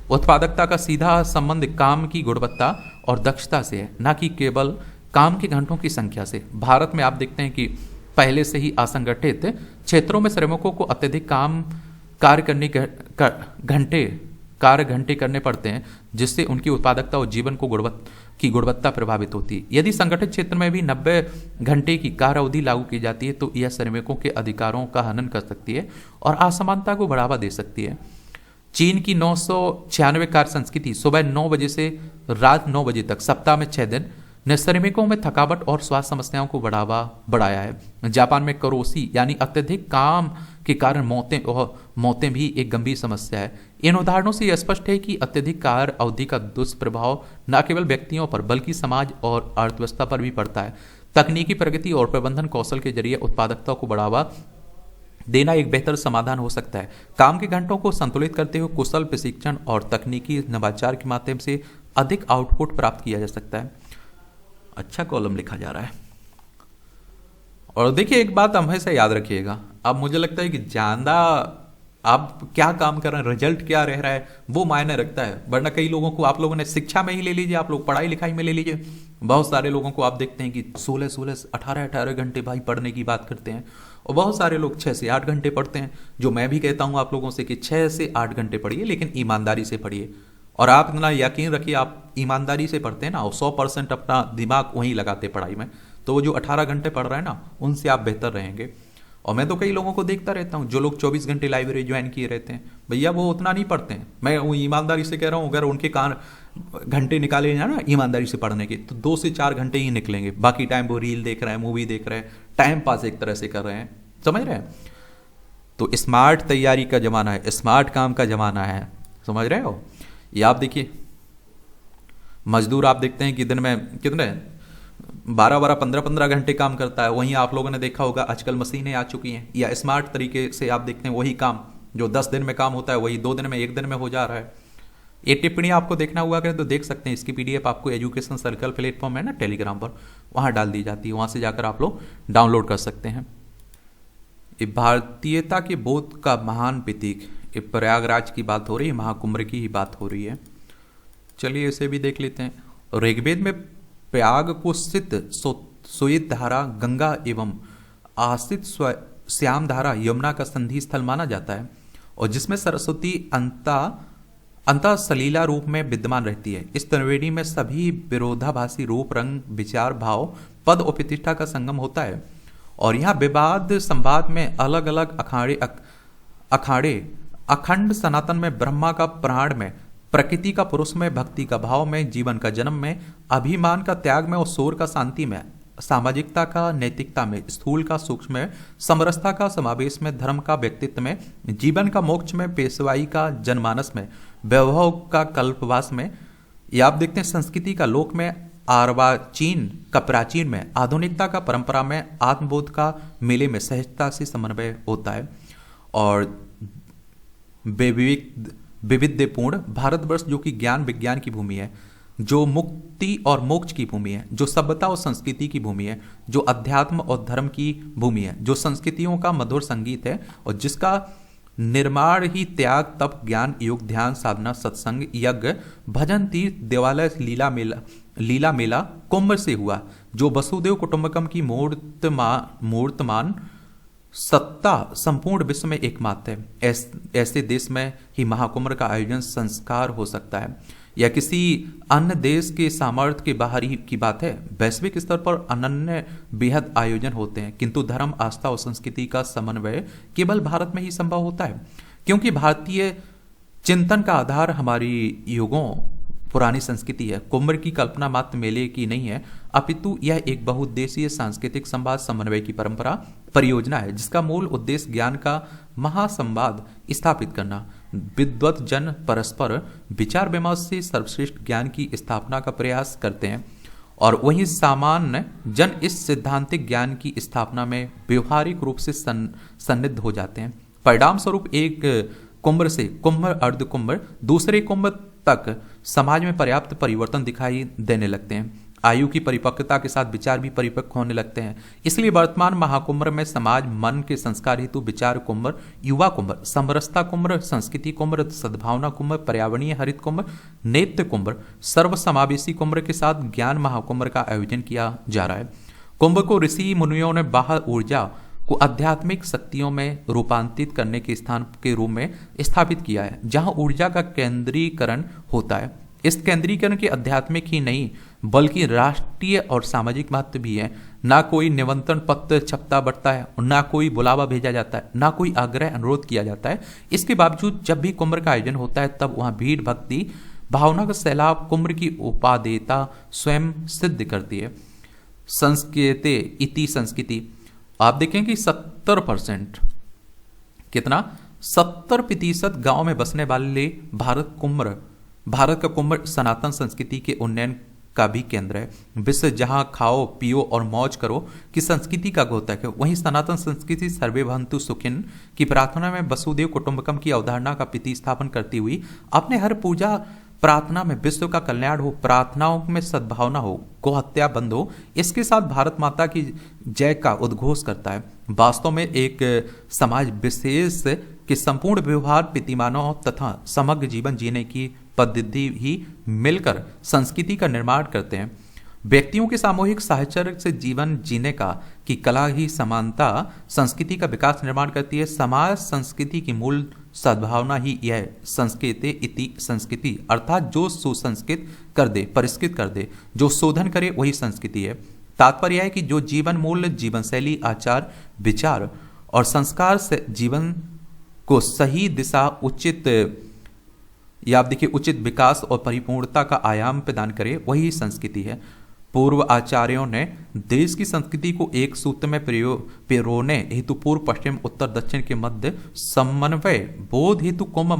A: उत्पादकता का सीधा संबंध काम की गुणवत्ता और दक्षता से है, न कि केवल काम के घंटों की संख्या से। भारत में आप देखते हैं कि पहले से ही असंगठित क्षेत्रों में श्रमिकों को अत्यधिक कार्य घंटे करने पड़ते हैं, जिससे उनकी उत्पादकता और जीवन को गुणवत्ता प्रभावित होती है। यदि संगठित क्षेत्र में भी 90 घंटे की कार्य अवधि लागू की जाती है तो यह श्रमिकों के अधिकारों का हनन कर सकती है और असमानता को बढ़ावा दे सकती है। चीन की 996 कार्य संस्कृति सुबह 9 बजे से रात 9 बजे तक सप्ताह में 6 दिन ने श्रमिकों में थकावट और स्वास्थ्य समस्याओं को बढ़ाया है। जापान में करोसी यानी अत्यधिक काम के कारण मौतें भी एक गंभीर समस्या है। इन उदाहरणों से यह स्पष्ट है कि अत्यधिक कार्य अवधि का दुष्प्रभाव न केवल व्यक्तियों पर बल्कि समाज और अर्थव्यवस्था पर भी पड़ता है। तकनीकी प्रगति और प्रबंधन कौशल के जरिए उत्पादकता को बढ़ावा देना एक बेहतर समाधान हो सकता है। काम के घंटों को संतुलित करते हुए कुशल प्रशिक्षण और तकनीकी नवाचार के माध्यम से अधिक आउटपुट प्राप्त किया जा सकता है। अच्छा कॉलम लिखा जा रहा है। और देखिए एक बात हमेशा याद रखिएगा, अब मुझे लगता है कि ज़्यादा आप क्या काम कर रहे हैं, रिजल्ट क्या रह रहा है, वो मायने रखता है। वरना कई लोगों को आप लोगों ने शिक्षा में ही ले लीजिए, आप लोग पढ़ाई लिखाई में ले लीजिए, बहुत सारे लोगों को आप देखते हैं कि 16 18 घंटे भाई पढ़ने की बात करते हैं और बहुत सारे लोग 6 से 8 घंटे पढ़ते हैं। जो मैं भी कहता हूँ आप लोगों से कि 6 से 8 घंटे पढ़िए, लेकिन ईमानदारी से पढ़िए। और आप इतना यकीन रखिए, आप ईमानदारी से पढ़ते हैं ना और 100% अपना दिमाग वहीं लगाते पढ़ाई में, तो वो जो 18 घंटे पढ़ रहे हैं ना, उनसे आप बेहतर रहेंगे। और मैं तो कई लोगों को देखता रहता हूँ जो लोग 24 घंटे लाइब्रेरी ज्वाइन किए रहते हैं, भैया वो उतना नहीं पढ़ते हैं। मैं वो ईमानदारी से कह रहा हूँ, अगर उनके घंटे निकाले जाए ना ईमानदारी से पढ़ने के, तो 2 से 4 घंटे ही निकलेंगे। बाकी टाइम वो रील देख रहे हैं, मूवी देख रहे हैं, टाइम पास एक तरह से कर रहे हैं, समझ रहे हैं। तो स्मार्ट तैयारी का जमाना है, स्मार्ट काम का जमाना है, समझ रहे हो। ये आप देखिए मजदूर आप देखते हैं कि दिन में कितने 12 15 घंटे काम करता है। वहीं आप लोगों ने देखा होगा आजकल मशीनें आ चुकी हैं, या स्मार्ट तरीके से आप देखते हैं वही काम जो 10 दिन में काम होता है वही 2 दिन में 1 दिन में हो जा रहा है। ये टिप्पणी आपको देखना हुआ करें तो देख सकते हैं, इसकी PDF आपको एजुकेशन सर्कल प्लेटफॉर्म है ना टेलीग्राम पर, वहाँ डाल दी जाती है, वहाँ से जाकर आप लोग डाउनलोड कर सकते हैं। ये भारतीयता के बोध का महान प्रतीक, ये प्रयागराज की बात हो रही है, महाकुंभ की ही बात हो रही है। चलिए इसे भी देख लेते हैं। ऋग्वेद में प्रयाग को स्थित श्वेत धारा गंगा एवं आश्रित श्याम धारा यमुना का संधि स्थल माना जाता है और जिसमें सरस्वती अंतः सलीला रूप में विद्यमान रहती है। इस त्रिवेणी में सभी विरोधाभासी रूप, रंग, विचार, भाव, पद और प्रतिष्ठा का संगम होता है और यहाँ विवाद संवाद में अलग अलग अखाड़े अखंड सनातन में ब्रह्मा का प्राण में प्रकृति का पुरुष में, भक्ति का भाव में, जीवन का जन्म में, अभिमान का त्याग में और शोर का शांति में, सामाजिकता का नैतिकता में, स्थूल का सूक्ष्म में, समरसता का समावेश में, धर्म का व्यक्तित्व में, जीवन का मोक्ष में, पेशवाई का जनमानस में, वैभव का कल्पवास में, या आप देखते हैं संस्कृति का लोक में, अर्वाचीन का प्राचीन में, आधुनिकता का परंपरा में, आत्मबोध का मेले में सहजता से समन्वय होता है। और विविधपूर्ण भारतवर्ष जो कि ज्ञान विज्ञान की भूमि है, जो मुक्ति और मोक्ष की भूमि है, जो सभ्यता और संस्कृति की भूमि है, जो अध्यात्म और धर्म की भूमि है, जो संस्कृतियों का मधुर संगीत है और जिसका निर्माण ही त्याग, तप, ज्ञान, योग, ध्यान, साधना, सत्संग, यज्ञ, भजन, तीर्थ, देवालय, लीला मेला, कुंभ से हुआ, जो वसुदेव कुटुंबकम की मूर्तमान सत्ता संपूर्ण विश्व में एकमात्र है। ऐसे देश में ही महाकुंभ का आयोजन संस्कार हो सकता है या किसी अन्य देश के सामर्थ्य के बाहर ही की बात है। वैश्विक स्तर पर अनन्य बेहद आयोजन होते हैं, किंतु धर्म, आस्था और संस्कृति का समन्वय केवल भारत में ही संभव होता है, क्योंकि भारतीय चिंतन का आधार हमारी युगों पुरानी संस्कृति है। कुंभ की कल्पना मात्र मेले की नहीं है, अपितु यह एक बहुउद्देशीय सांस्कृतिक संवाद समन्वय की परंपरा परियोजना है, जिसका मूल उद्देश्य ज्ञान का महासंवाद स्थापित करना, विद्वत जन परस्पर विचार विमर्श से सर्वश्रेष्ठ ज्ञान की स्थापना का प्रयास करते हैं और वहीं सामान्य जन इस सिद्धांतिक ज्ञान की स्थापना में व्यवहारिक रूप से सन्निध हो जाते हैं। परिणाम स्वरूप एक कुंभ से कुंभ, अर्धकुंभ, दूसरे कुंभ तक समाज में पर्याप्त परिवर्तन दिखाई देने लगते हैं। आयु की परिपक्वता के साथ विचार भी परिपक्व होने लगते हैं। इसलिए वर्तमान महाकुंभ में समाज मन के संस्कार हेतु विचार कुंभ, युवा कुंभ, समरसता कुंभ, संस्कृति कुंभ, सद्भावना कुंभ, पर्यावरणीय हरित कुंभ, नेत्र कुंभ, सर्व समावेशी कुंभ के साथ ज्ञान महाकुंभ का आयोजन किया जा रहा है। कुंभ को ऋषि मुनियों ने बाह्य ऊर्जा को आध्यात्मिक शक्तियों में रूपांतरित करने के स्थान के रूप में स्थापित किया है, जहां ऊर्जा का केंद्रीकरण होता है। इस केंद्रीकरण के आध्यात्मिक ही नहीं बल्कि राष्ट्रीय और सामाजिक महत्व भी है। ना कोई निमंत्रण पत्र छपता बढ़ता है, ना कोई बुलावा भेजा जाता है, ना कोई आग्रह अनुरोध किया जाता है। इसके बावजूद जब भी कुंभ का आयोजन होता है तब वहां भीड़, भक्ति भावना का सैलाब कुंभ की उपादेयता स्वयं सिद्ध करती है। संस्कृते इति संस्कृति, आप देखें कि 70% कितना 70% गांव में बसने वाले भारत का कुंभ सनातन संस्कृति के उन्नयन का भी केंद्र है। विश्व जहां खाओ पियो और मौज करो की संस्कृति का द्योतक है, वहीं सनातन संस्कृति सर्वे भवन्तु सुखिन की प्रार्थना में वसुदेव कुटुंबकम की अवधारणा का प्रतिस्थापन करती हुई अपने हर पूजा प्रार्थना में विश्व का कल्याण हो, प्रार्थनाओं में सद्भावना हो, गोहत्या बंद हो, इसके साथ भारत माता की जय का उद्घोष करता है। वास्तव में एक समाज विशेष के संपूर्ण व्यवहार, प्रतिमानों तथा समग्र जीवन जीने की पद्धति ही मिलकर संस्कृति का निर्माण करते हैं। व्यक्तियों के सामूहिक साहचर्य से जीवन जीने का की कला ही समानता संस्कृति का विकास निर्माण करती है। समाज संस्कृति की मूल सद्भावना ही यह संस्कृते इति संस्कृति, अर्थात जो सुसंस्कृत कर दे, परिष्कृत कर दे, जो शोधन करे वही संस्कृति है। तात्पर्य है कि जो जीवन मूल्य, जीवन शैली, आचार, विचार और संस्कार से जीवन को सही दिशा, उचित या आप देखिए उचित विकास और परिपूर्णता का आयाम प्रदान करे वही संस्कृति है। पूर्व आचार्यों ने देश की संस्कृति को एक सूत्र में पिरोने हेतु पूर्व, पश्चिम, उत्तर, दक्षिण के मध्य समन्वय बोध हेतु कुंभ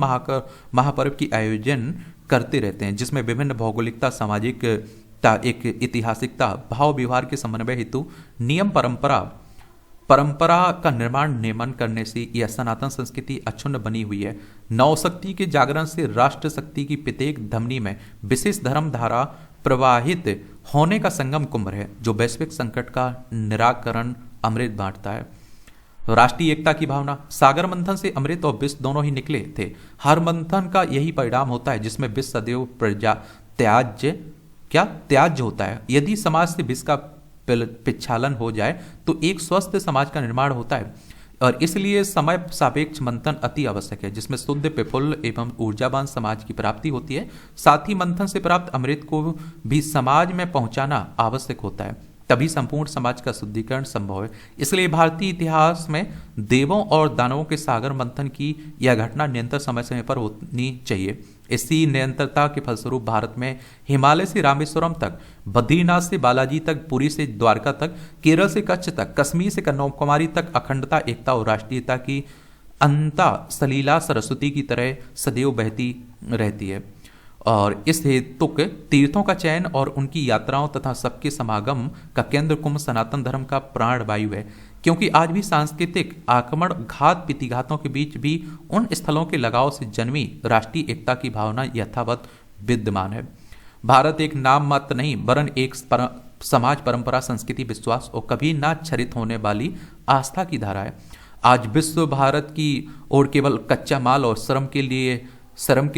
A: महापर्व की आयोजन करते रहते हैं, जिसमें विभिन्न भौगोलिकता, सामाजिकता, एक ऐतिहासिकता, भाव व्यवहार के समन्वय हेतु नियम परंपरा का निर्माण नियमन करने से यह सनातन संस्कृति अक्षुण्ण बनी हुई है। नवशक्ति के जागरण से राष्ट्र शक्ति की प्रत्येक धमनी में विशेष धर्म धारा प्रवाहित होने का संगम कुंभ है, जो वैश्विक संकट का निराकरण अमृत बांटता है। राष्ट्रीय एकता की भावना, सागर मंथन से अमृत और विष दोनों ही निकले थे। हर मंथन का यही परिणाम होता है जिसमें विष सदैव त्याज्य होता है। यदि समाज से विष का पिच्छालन हो जाए तो एक स्वस्थ समाज का निर्माण होता है, और इसलिए समय सापेक्ष मंथन अति आवश्यक है, जिसमें शुद्ध, प्रफुल्ल एवं ऊर्जावान समाज की प्राप्ति होती है। साथ ही मंथन से प्राप्त अमृत को भी समाज में पहुंचाना आवश्यक होता है, तभी संपूर्ण समाज का शुद्धिकरण संभव है। इसलिए भारतीय इतिहास में देवों और दानवों के सागर मंथन की यह घटना निरंतर समय समय पर होनी चाहिए। इसी निरंतरता के फलस्वरूप भारत में हिमालय से रामेश्वरम तक, बद्रीनाथ से बालाजी तक, पुरी से द्वारका तक, केरल से कच्छ तक, कश्मीर से कन्याकुमारी तक अखंडता, एकता और राष्ट्रीयता की अंता सलीला सरस्वती की तरह सदैव बहती रहती है। और इस हेतुक तीर्थों का चयन और उनकी यात्राओं तथा सबके समागम का केंद्र कुंभ सनातन धर्म का प्राण वायु है, क्योंकि आज भी सांस्कृतिक आक्रमण, घात प्रतिघातों के बीच भी उन स्थलों के लगाव से जन्मी राष्ट्रीय एकता की भावना यथावत विद्यमान है। भारत एक नाम मात्र नहीं वरन एक समाज, परंपरा, संस्कृति, विश्वास और कभी ना क्षरित होने वाली आस्था की धारा है। आज विश्व भारत की ओर केवल कच्चा माल और श्रम के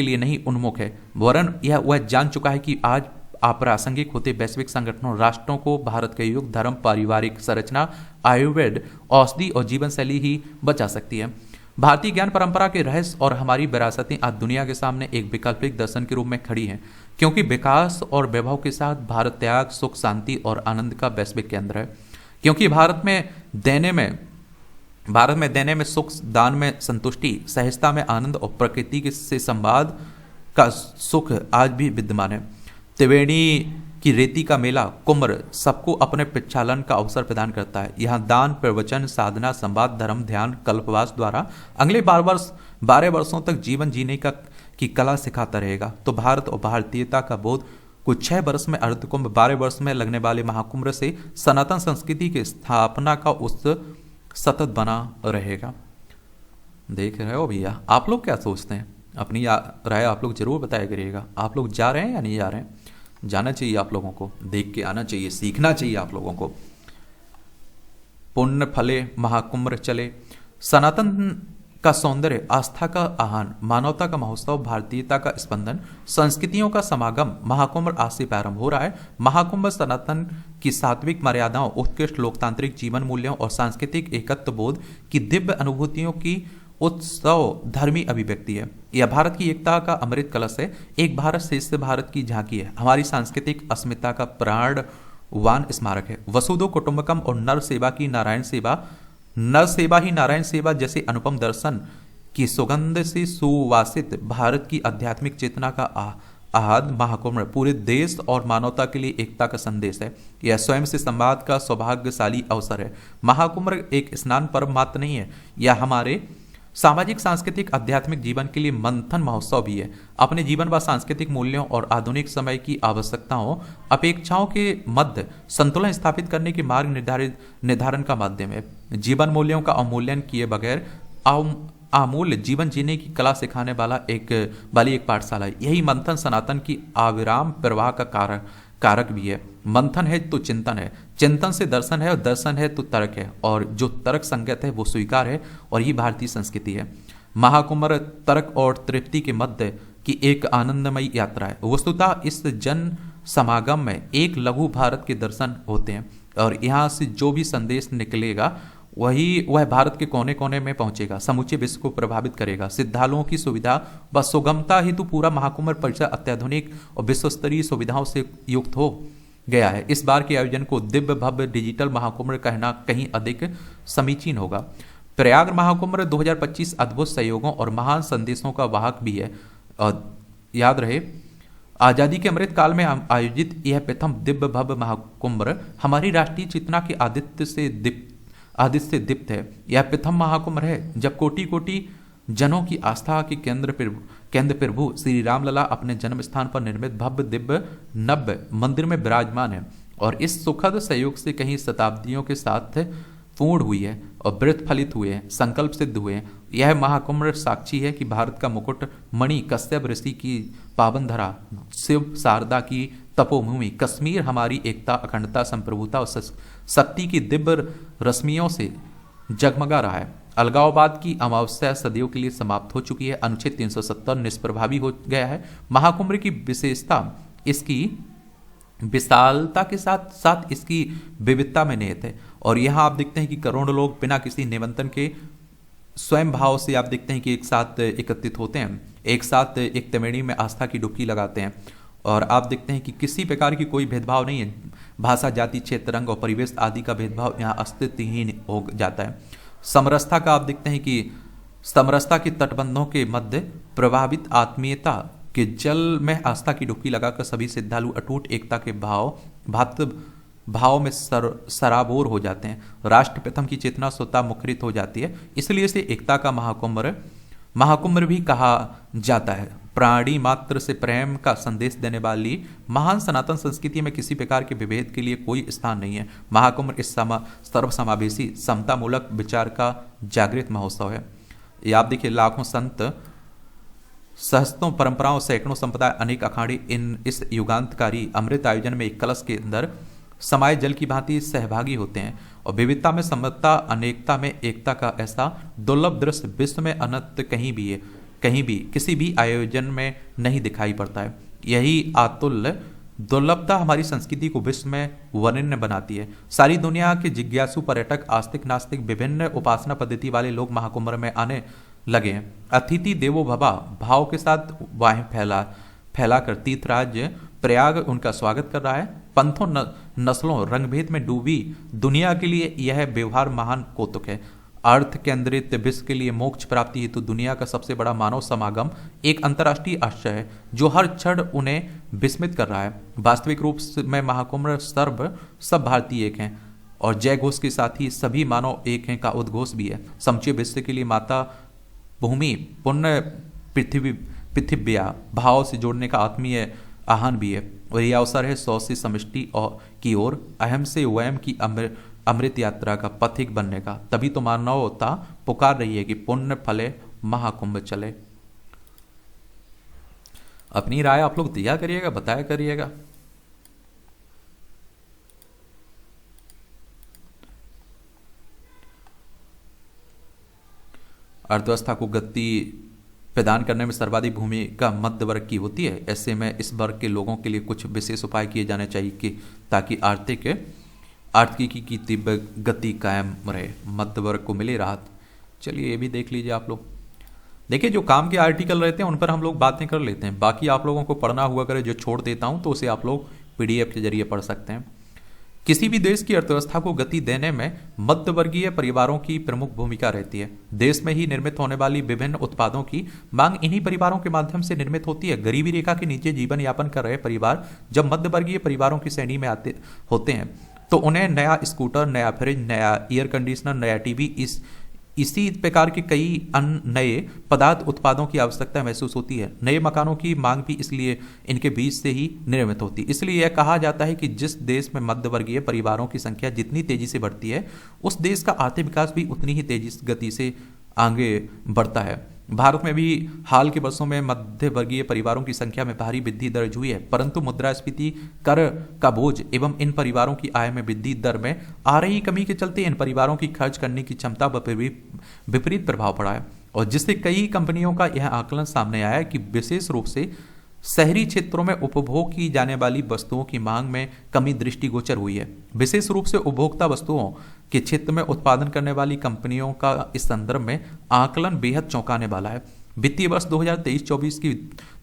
A: लिए नहीं उन्मुख है, वरन यह वह जान चुका है कि आज अप्रासंगिक होते वैश्विक संगठनों, राष्ट्रों को भारत के युग, धर्म, पारिवारिक संरचना, आयुर्वेद, औषधि और जीवन शैली ही बचा सकती है। भारतीय ज्ञान परंपरा के रहस्य और हमारी विरासतें आज दुनिया के सामने एक वैकल्पिक दर्शन के रूप में खड़ी हैं, क्योंकि विकास और वैभव के साथ भारत त्याग, सुख, शांति और आनंद का वैश्विक केंद्र है। क्योंकि भारत में देने में सुख, दान में संतुष्टि, सहजता में आनंद और प्रकृति से संवाद का सुख आज भी विद्यमान है। त्रिवेणी की रेती का मेला कुंभ सबको अपने प्रक्षालन का अवसर प्रदान करता है। यहाँ दान, प्रवचन, साधना, संवाद, धर्म, ध्यान, कल्पवास द्वारा अगले 12 वर्षों तक जीवन जीने की कला सिखाता रहेगा। तो भारत और भारतीयता का बोध कुछ 6 वर्ष में अर्धकुंभ, 12 वर्ष में लगने वाले महाकुंभ से सनातन संस्कृति की स्थापना का उस सतत बना रहेगा। देख रहे हो भैया, आप लोग क्या सोचते हैं? अपनी राय आप लोग जरूर बताया करिएगा। आप लोग जा रहे हैं या नहीं जा रहे हैं? जाना चाहिए आप लोगों को, देख के आना चाहिए, सीखना चाहिए आप लोगों को। पुण्य फले महाकुंभ चले, सनातन का सौंदर्य, आस्था का आह्वान, मानवता का महोत्सव, भारतीयता का स्पंदन, संस्कृतियों का समागम महाकुंभ आज से प्रारंभ हो रहा है। महाकुंभ सनातन की सात्विक मर्यादाओं, उत्कृष्ट लोकतांत्रिक जीवन मूल्यों और सांस्कृतिक एकत्व बोध की दिव्य अनुभूतियों की उत्सव धर्मी अभिव्यक्ति है। यह भारत की एकता का अमृत कलश है, एक भारत श्रेष्ठ भारत की झांकी है, हमारी सांस्कृतिक अस्मिता का प्राणवान स्मारक है। वसुधो कुटुंबकम और नर सेवा ही नारायण सेवा जैसे अनुपम दर्शन की सुगंध से सुवासित भारत की आध्यात्मिक चेतना का आहद महाकुंभ पूरे देश और मानवता के लिए एकता का संदेश है। यह स्वयं से संवाद का सौभाग्यशाली अवसर है। महाकुंभ एक स्नान पर्व मात्र नहीं है, यह हमारे सामाजिक, सांस्कृतिक, आध्यात्मिक जीवन के लिए मंथन महोत्सव भी है। अपने जीवन व सांस्कृतिक मूल्यों और आधुनिक समय की आवश्यकताओं, अपेक्षाओं के मध्य संतुलन स्थापित करने के मार्ग निर्धारण का माध्यम है। जीवन मूल्यों का अवमूल्यन किए बगैर अमूल्य जीवन जीने की कला सिखाने वाला एक पाठशाला है। यही मंथन सनातन की अविराम प्रवाह का कारक भी है। मंथन है तो चिंतन है, चिंतन से दर्शन है और दर्शन है तो तर्क है, और जो तर्क संगत है वो स्वीकार है, और ये भारतीय संस्कृति है। महाकुंभ तर्क और तृप्ति के मध्य की एक आनंदमयी यात्रा है। वस्तुतः इस जन समागम में एक लघु भारत के दर्शन होते हैं, और यहाँ से जो भी संदेश निकलेगा वह भारत के कोने कोने में पहुंचेगा, समूचे विश्व को प्रभावित करेगा। श्रद्धालुओं की सुविधा व सुगमता हेतु पूरा महाकुंभ परिसर अत्याधुनिक और विश्वस्तरीय सुविधाओं से युक्त हो गया है। इस बार के आयोजन को दिव्य भव्य डिजिटल महाकुंभ कहना कहीं अधिक समीचीन होगा। प्रयाग महाकुंभ 2025 अद्भुत सहयोगों और महान संदेशों का वाहक भी है। और याद रहे, आजादी के अमृत काल में आयोजित यह प्रथम दिव्य भव्य महाकुंभ हमारी राष्ट्रीय चेतना के आदित्य से दीप्त है। यह प्रथम महाकुंभ है जब कोटि कोटि जनों की आस्था के केंद्र प्रभु श्री रामलला अपने जन्म स्थान पर निर्मित भव्य दिव्य नव्य मंदिर में विराजमान है, और इस सुखद सहयोग से कहीं शताब्दियों के साथ पूर्ण हुई है और व्रत फलित हुए हैं, संकल्प सिद्ध हुए हैं। यह महाकुंभ साक्षी है कि भारत का मुकुट मणि, कश्यप ऋषि की पावन धरा, शिव शारदा की तपोभूमि, कश्मीर हमारी एकता, अखंडता, संप्रभुता और शक्ति की दिव्य रश्मियों से जगमगा रहा है। अलगाववाद की अमावस्या सदियों के लिए समाप्त हो चुकी है। अनुच्छेद 370 निष्प्रभावी हो गया है। महाकुंभ की विशेषता इसकी विशालता के साथ साथ इसकी विविधता में निहित है। और यहाँ आप देखते हैं कि करोड़ों लोग बिना किसी निमंत्रण के स्वयं भाव से आप देखते हैं कि एक साथ एकत्रित होते हैं, एक साथ एक त्रिवेणी में आस्था की डुबकी लगाते हैं। और आप देखते हैं कि किसी प्रकार की कोई भेदभाव नहीं है। भाषा, जाति, क्षेत्र, रंग और परिवेश आदि का भेदभाव यहाँ अस्तित्वहीन हो जाता है। समरसता का आप देखते हैं कि समरसता के तटबंधों के मध्य प्रभावित आत्मीयता कि जल में आस्था की डुबकी लगाकर सभी श्रद्धालु अटूट एकता के भाव में सराबोर हो जाते हैं। राष्ट्र प्रथम की चेतना स्वतः मुखरित हो जाती है। इसलिए इसे एकता का महाकुंभ भी कहा जाता है। प्राणी मात्र से प्रेम का संदेश देने वाली महान सनातन संस्कृति में किसी प्रकार के विभेद के लिए कोई स्थान नहीं है। महाकुंभ इस सर्वसमावेशी समतामूलक विचार का जागृत महोत्सव है। ये आप देखिए, लाखों संत, सहस्त्रों परंपराओं, सैकड़ों संप्रदाय, अनेक अखाड़े इस युगांतकारी अमृत आयोजन में एक कलश के अंदर समाये जल की भांति सहभागी होते हैं। और विविधता में समता, अनेकता में एकता का ऐसा दुर्लभ दृश्य विश्व में अनंत कहीं भी किसी भी आयोजन में नहीं दिखाई पड़ता है। यही अतुल्य दुर्लभता हमारी संस्कृति को विश्व में वर्णन बनाती है। सारी दुनिया के जिज्ञासु पर्यटक, आस्तिक नास्तिक, विभिन्न उपासना पद्धति वाले लोग महाकुंभ में आने लगे हैं। अतिथि देवो भव भाव के साथ वाहें फैलाकर तीर्थराज प्रयाग उनका स्वागत कर रहा है। पंथों, नस्लों, रंगभेद में डूबी दुनिया के लिए यह व्यवहार महान कौतुक है। अर्थ केंद्रित विश्व के लिए मोक्ष प्राप्ति हेतु दुनिया का सबसे बड़ा मानव समागम एक अंतर्राष्ट्रीय आश्चर्य है जो हर क्षण उन्हें विस्मित कर रहा है। वास्तविक रूप में महाकुंभ सब भारतीय एक हैं और जय घोष के साथ ही सभी मानव एक हैं का उद्घोष भी है। समूचे विश्व के लिए माता भूमि, पुण्य पृथिव्या भाव से जोड़ने का आत्मीय आह्वान भी है। और यह अवसर है सौ से समष्टि की ओर, अहम से वयम की अमृत यात्रा का पथिक बनने का। तभी तो मानवता पुकार रही है कि पुण्य फले महाकुंभ चले। अपनी राय आप लोग दिया करिएगा, बताया करिएगा। अर्थव्यवस्था को गति प्रदान करने में सर्वाधिक भूमिका मध्य वर्ग की होती है। ऐसे में इस वर्ग के लोगों के लिए कुछ विशेष उपाय किए जाने चाहिए ताकि आर्थिकी की तीव्र गति कायम रहे, मध्य वर्ग को मिले राहत। चलिए ये भी देख लीजिए आप लोग। देखिए, जो काम के आर्टिकल रहते हैं उन पर हम लोग बातें कर लेते हैं, बाकी आप लोगों को पढ़ना हुआ करे जो छोड़ देता हूं तो उसे आप लोग PDF के जरिए पढ़ सकते हैं। किसी भी देश की अर्थव्यवस्था को गति देने में मध्यवर्गीय परिवारों की प्रमुख भूमिका रहती है। देश में ही निर्मित होने वाली विभिन्न उत्पादों की मांग इन्हीं परिवारों के माध्यम से निर्मित होती है। गरीबी रेखा के नीचे जीवन यापन कर रहे परिवार जब मध्यवर्गीय परिवारों की श्रेणी में होते हैं तो उन्हें नया स्कूटर, नया फ्रिज, नया एयर कंडीशनर, नया टीवी, इसी प्रकार के कई अन्य नए पदार्थ उत्पादों की आवश्यकता महसूस होती है। नए मकानों की मांग भी इसलिए इनके बीच से ही निर्मित होती है। इसलिए यह कहा जाता है कि जिस देश में मध्यवर्गीय परिवारों की संख्या जितनी तेजी से बढ़ती है उस देश का आर्थिक विकास भी उतनी ही तेजी गति से आगे बढ़ता है। भारत में भी हाल के वर्षों में मध्य वर्गीय परिवारों की संख्या में भारी वृद्धि दर्ज हुई है, परंतु मुद्रास्फीति, कर का बोझ एवं इन परिवारों की आय में वृद्धि दर में आ रही कमी के चलते इन परिवारों की खर्च करने की क्षमता पर विपरीत प्रभाव पड़ा है। और जिससे कई कंपनियों का यह आकलन सामने आया है कि विशेष रूप से शहरी क्षेत्रों में उपभोग की जाने वाली वस्तुओं की मांग में कमी दृष्टिगोचर हुई है। विशेष रूप से उपभोक्ता वस्तुओं के क्षेत्र में उत्पादन करने वाली कंपनियों का इस संदर्भ में आकलन बेहद चौंकाने वाला है। वित्तीय वर्ष 2023-24 की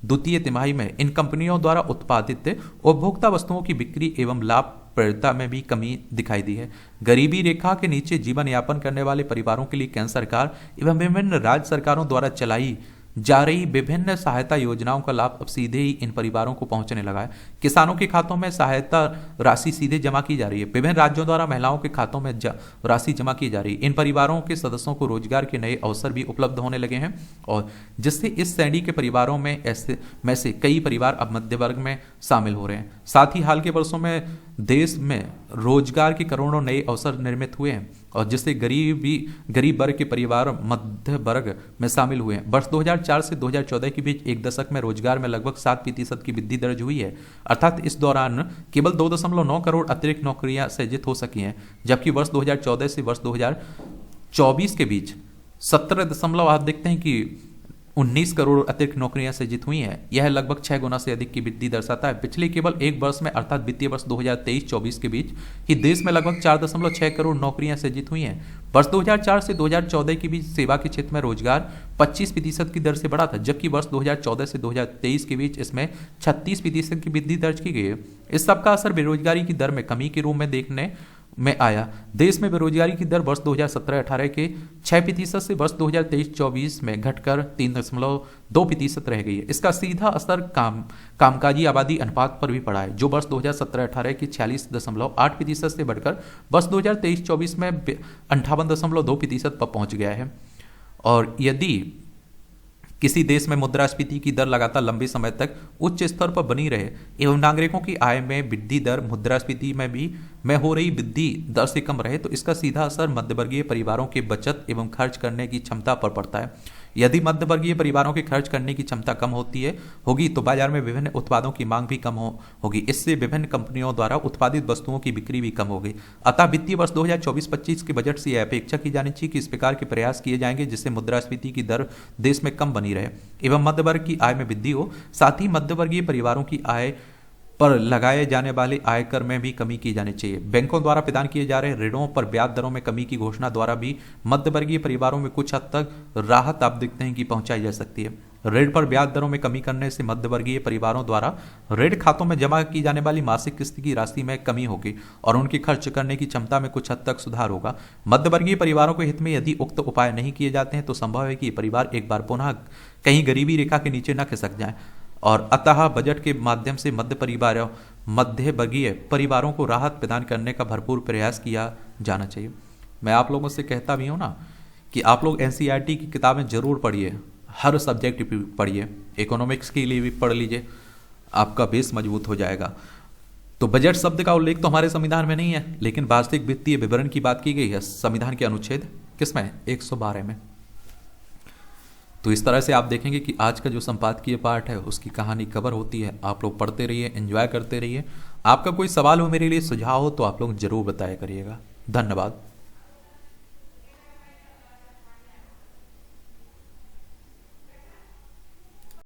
A: द्वितीय तिमाही में इन कंपनियों द्वारा उत्पादित उपभोक्ता वस्तुओं की बिक्री एवं लाभप्रदता में भी कमी दिखाई दी है। गरीबी रेखा के नीचे जीवन यापन करने वाले परिवारों के लिए केंद्र सरकार एवं विभिन्न राज्य सरकारों द्वारा चलाई जा रही विभिन्न सहायता योजनाओं का लाभ अब सीधे ही इन परिवारों को पहुंचने लगा है। किसानों के खातों में सहायता राशि सीधे जमा की जा रही है। विभिन्न राज्यों द्वारा महिलाओं के खातों में राशि जमा की जा रही है। इन परिवारों के सदस्यों को रोजगार के नए अवसर भी उपलब्ध होने लगे हैं और जिससे इस श्रेणी के परिवारों में से कई परिवार अब मध्य वर्ग में शामिल हो रहे हैं। साथ ही हाल के वर्षों में देश में रोजगार के करोड़ों नए अवसर निर्मित हुए हैं और जिससे गरीब वर्ग के परिवार मध्य वर्ग में शामिल हुए हैं। वर्ष 2004 से 2014 के बीच एक दशक में रोजगार में लगभग 7% की वृद्धि दर्ज हुई है, अर्थात इस दौरान केवल 2.9 करोड़ अतिरिक्त नौकरियां सृजित हो सकी हैं, जबकि वर्ष 2014 से वर्ष 2024 के बीच 17 आप देखते हैं कि 19 करोड़ अतिरिक्त नौकरियां सृजित हुई हैं। यह लगभग 6 गुना से अधिक की वृद्धि दर्शाता है। पिछले केवल एक वर्ष में अर्थात वित्तीय वर्ष 2023-24 के बीच ही देश में लगभग 4.6 करोड़ नौकरियां सृजित हुई हैं। वर्ष 2004 से 2014 के बीच सेवा के क्षेत्र में रोजगार 25% की दर से बढ़ा था, जबकि वर्ष 2014 से 2023 के बीच इसमें 36% की वृद्धि दर्ज की गई है। इस सबका असर बेरोजगारी की दर में कमी के रूप में देखने में आया। देश में बेरोजगारी की दर वर्ष 2017-18 के 6% से वर्ष 2023-24 में घटकर 3.2% रह गई है। इसका सीधा असर कामकाजी आबादी अनुपात पर भी पड़ा है, जो वर्ष 2017-18 के 46.8% से बढ़कर वर्ष 2023-24 में 58.2% पर पहुंच गया है। और यदि किसी देश में मुद्रास्फीति की दर लगातार लंबे समय तक उच्च स्तर पर बनी रहे एवं नागरिकों की आय में वृद्धि दर मुद्रास्फीति में हो रही वृद्धि दर से कम रहे तो इसका सीधा असर मध्यवर्गीय परिवारों के बचत एवं खर्च करने की क्षमता पर पड़ता है। यदि मध्यवर्गीय परिवारों की खर्च करने की क्षमता कम होगी तो बाजार में विभिन्न उत्पादों की मांग भी कम होगी। इससे विभिन्न कंपनियों द्वारा उत्पादित वस्तुओं की बिक्री भी कम होगी। अतः वित्तीय वर्ष 2024-25 के बजट से यह अपेक्षा की जानी चाहिए कि इस प्रकार के प्रयास किए जाएंगे जिससे मुद्रास्फीति की दर देश में कम बनी रहे एवं मध्य वर्ग की आय में वृद्धि हो। साथ ही मध्यवर्गीय परिवारों की आय पर लगाए जाने वाले आयकर में भी कमी की जानी चाहिए। बैंकों द्वारा प्रदान किए जा रहे ऋणों पर ब्याज दरों में कमी की घोषणा द्वारा भी मध्यवर्गीय परिवारों में कुछ हद तक राहत आप देखते हैं कि पहुंचाई जा सकती है। ऋण पर ब्याज दरों में कमी करने से मध्यवर्गीय परिवारों द्वारा ऋण खातों में जमा की जाने वाली मासिक किस्त की राशि में कमी होगी और उनकी खर्च करने की क्षमता में कुछ हद तक सुधार होगा। मध्यवर्गीय परिवारों के हित में यदि उक्त उपाय नहीं किए जाते हैं तो संभव है कि परिवार एक बार पुनः कहीं गरीबी रेखा के नीचे न खिसक जाए और अतः बजट के माध्यम से मध्यवर्गीय परिवारों को राहत प्रदान करने का भरपूर प्रयास किया जाना चाहिए। मैं आप लोगों से कहता भी हूँ ना कि आप लोग एनसीईआरटी की किताबें जरूर पढ़िए, हर सब्जेक्ट भी पढ़िए, इकोनॉमिक्स के लिए भी पढ़ लीजिए, आपका बेस मजबूत हो जाएगा। तो बजट शब्द का उल्लेख तो हमारे संविधान में नहीं है, लेकिन वार्षिक वित्तीय विवरण की बात की गई है संविधान के अनुच्छेद किसमें 112 में। तो इस तरह से आप देखेंगे कि आज का जो संपादकीय पाठ है उसकी कहानी कवर होती है। आप लोग पढ़ते रहिए, एंजॉय करते रहिए। आपका कोई सवाल हो, मेरे लिए सुझाव हो तो आप लोग जरूर बताया करिएगा। धन्यवाद।